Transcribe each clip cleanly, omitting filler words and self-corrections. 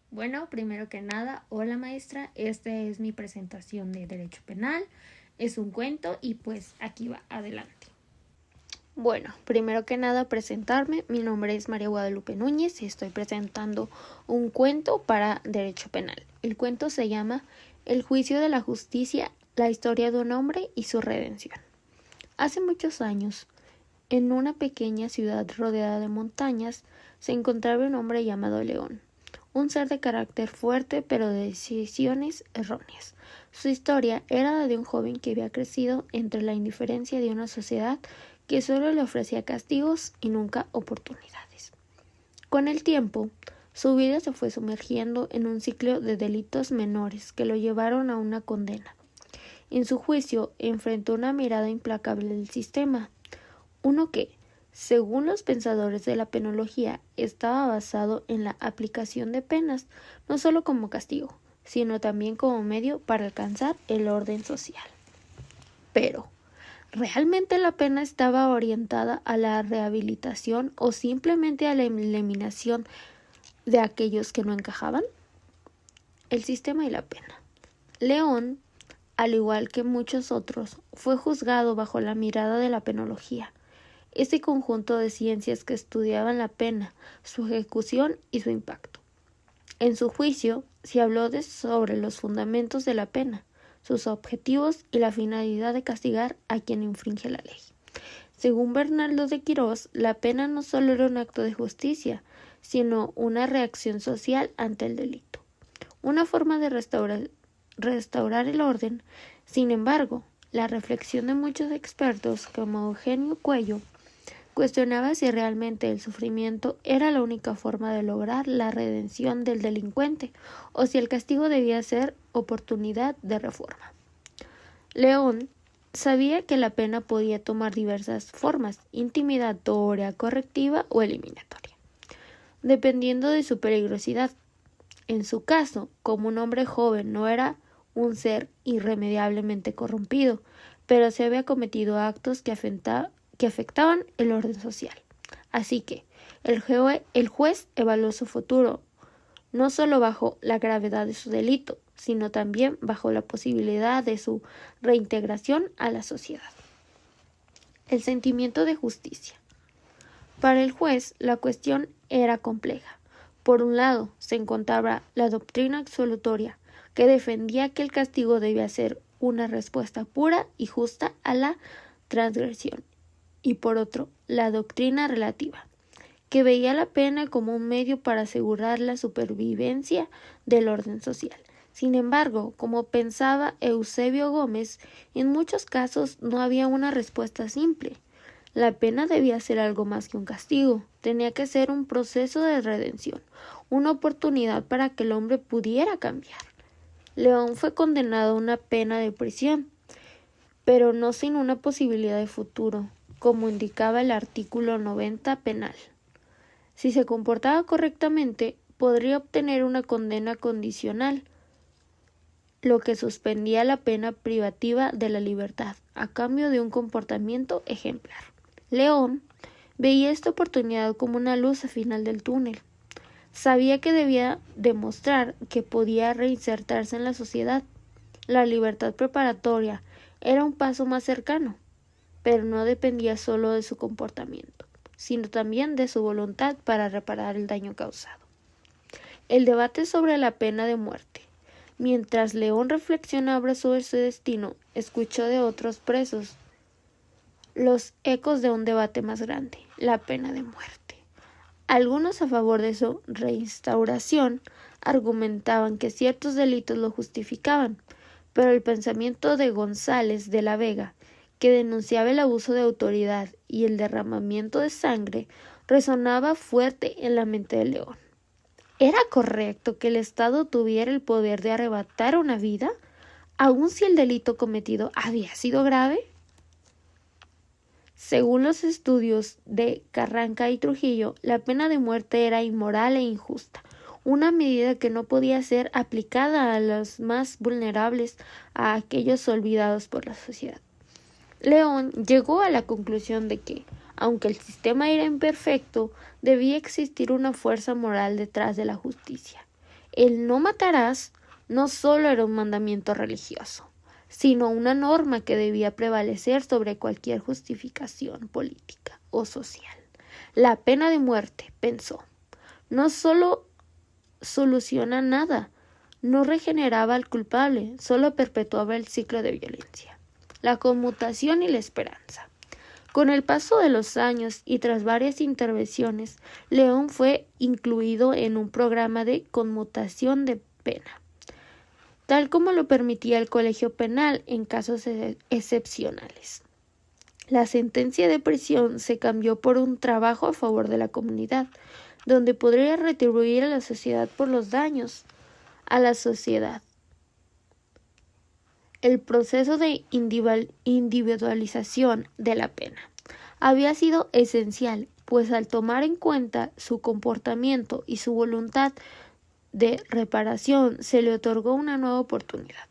Bueno, primero que nada, hola maestra, esta es mi presentación de Derecho Penal, es un cuento y pues aquí va, adelante. Bueno, primero que nada presentarme, mi nombre es María Guadalupe Núñez y estoy presentando un cuento para Derecho Penal. El cuento se llama El juicio de la justicia, la historia de un hombre y su redención. Hace muchos años, en una pequeña ciudad rodeada de montañas, se encontraba un hombre llamado León. Un ser de carácter fuerte pero de decisiones erróneas. Su historia era la de un joven que había crecido entre la indiferencia de una sociedad que solo le ofrecía castigos y nunca oportunidades. Con el tiempo, su vida se fue sumergiendo en un ciclo de delitos menores que lo llevaron a una condena. En su juicio, enfrentó una mirada implacable del sistema, uno que, según los pensadores de la penología, estaba basado en la aplicación de penas, no solo como castigo, sino también como medio para alcanzar el orden social. Pero, ¿realmente la pena estaba orientada a la rehabilitación o simplemente a la eliminación de aquellos que no encajaban? El sistema y la pena. León, al igual que muchos otros, fue juzgado bajo la mirada de la penología, ese conjunto de ciencias que estudiaban la pena, su ejecución y su impacto. En su juicio, se habló sobre los fundamentos de la pena, sus objetivos y la finalidad de castigar a quien infringe la ley. Según Bernardo de Quirós, la pena no solo era un acto de justicia, sino una reacción social ante el delito, una forma de restaurar el orden. Sin embargo, la reflexión de muchos expertos, como Eugenio Cuello, cuestionaba si realmente el sufrimiento era la única forma de lograr la redención del delincuente o si el castigo debía ser oportunidad de reforma. León sabía que la pena podía tomar diversas formas: intimidatoria, correctiva o eliminatoria, dependiendo de su peligrosidad. En su caso, como un hombre joven no era un ser irremediablemente corrompido, pero se había cometido actos que afectaban el orden social. Así que el juez evaluó su futuro, no solo bajo la gravedad de su delito, sino también bajo la posibilidad de su reintegración a la sociedad. El sentimiento de justicia. Para el juez, la cuestión era compleja. Por un lado, se encontraba la doctrina absolutoria, que defendía que el castigo debía ser una respuesta pura y justa a la transgresión, y por otro, la doctrina relativa, que veía la pena como un medio para asegurar la supervivencia del orden social. Sin embargo, como pensaba Eusebio Gómez, en muchos casos no había una respuesta simple. La pena debía ser algo más que un castigo, tenía que ser un proceso de redención, una oportunidad para que el hombre pudiera cambiar. León fue condenado a una pena de prisión, pero no sin una posibilidad de futuro, como indicaba el artículo 90 penal. Si se comportaba correctamente, podría obtener una condena condicional, lo que suspendía la pena privativa de la libertad a cambio de un comportamiento ejemplar. León veía esta oportunidad como una luz al final del túnel. Sabía que debía demostrar que podía reinsertarse en la sociedad. La libertad preparatoria era un paso más cercano, pero no dependía solo de su comportamiento, sino también de su voluntad para reparar el daño causado. El debate sobre la pena de muerte. Mientras León reflexionaba sobre su destino, escuchó de otros presos los ecos de un debate más grande: la pena de muerte. Algunos, a favor de su reinstauración, argumentaban que ciertos delitos lo justificaban, pero el pensamiento de González de la Vega, que denunciaba el abuso de autoridad y el derramamiento de sangre, resonaba fuerte en la mente de León. ¿Era correcto que el Estado tuviera el poder de arrebatar una vida, aun si el delito cometido había sido grave? Según los estudios de Carranca y Trujillo, la pena de muerte era inmoral e injusta, una medida que no podía ser aplicada a los más vulnerables, a aquellos olvidados por la sociedad. León llegó a la conclusión de que, aunque el sistema era imperfecto, debía existir una fuerza moral detrás de la justicia. el no matarás no solo era un mandamiento religioso, sino una norma que debía prevalecer sobre cualquier justificación política o social. La pena de muerte, pensó, no solo soluciona nada, no regeneraba al culpable, solo perpetuaba el ciclo de violencia. La conmutación y la esperanza. Con el paso de los años y tras varias intervenciones, León fue incluido en un programa de conmutación de pena, tal como lo permitía el Colegio Penal en casos excepcionales. La sentencia de prisión se cambió por un trabajo a favor de la comunidad, donde podría retribuir a la sociedad por los daños a la sociedad. El proceso de individualización de la pena había sido esencial, pues al tomar en cuenta su comportamiento y su voluntad de reparación, se le otorgó una nueva oportunidad.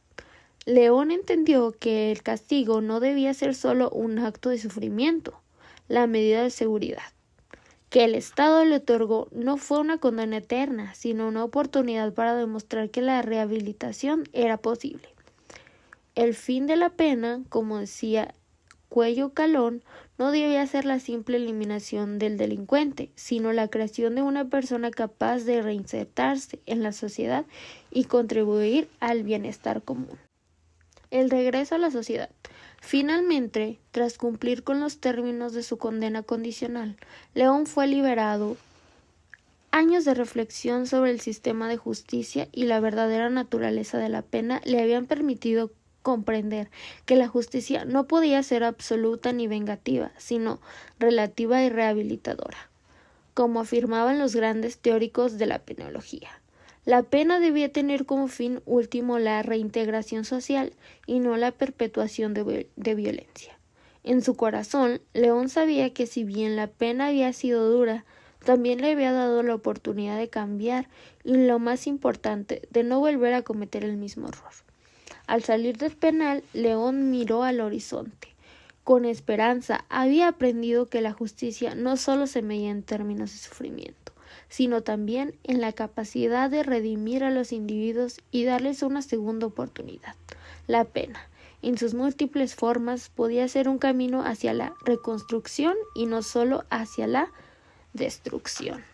León entendió que el castigo no debía ser solo un acto de sufrimiento, la medida de seguridad que el Estado le otorgó no fue una condena eterna, sino una oportunidad para demostrar que la rehabilitación era posible. El fin de la pena, como decía Cuello Calón, no debía ser la simple eliminación del delincuente, sino la creación de una persona capaz de reinsertarse en la sociedad y contribuir al bienestar común. El regreso a la sociedad. Finalmente, tras cumplir con los términos de su condena condicional, León fue liberado. Años de reflexión sobre el sistema de justicia y la verdadera naturaleza de la pena le habían permitido comprender que la justicia no podía ser absoluta ni vengativa, sino relativa y rehabilitadora, como afirmaban los grandes teóricos de la penología. La pena debía tener como fin último la reintegración social y no la perpetuación de violencia. En su corazón, León sabía que si bien la pena había sido dura, también le había dado la oportunidad de cambiar y, lo más importante, de no volver a cometer el mismo error. Al salir del penal, León miró al horizonte. Con esperanza, había aprendido que la justicia no solo se medía en términos de sufrimiento, sino también en la capacidad de redimir a los individuos y darles una segunda oportunidad. La pena, en sus múltiples formas, podía ser un camino hacia la reconstrucción y no solo hacia la destrucción.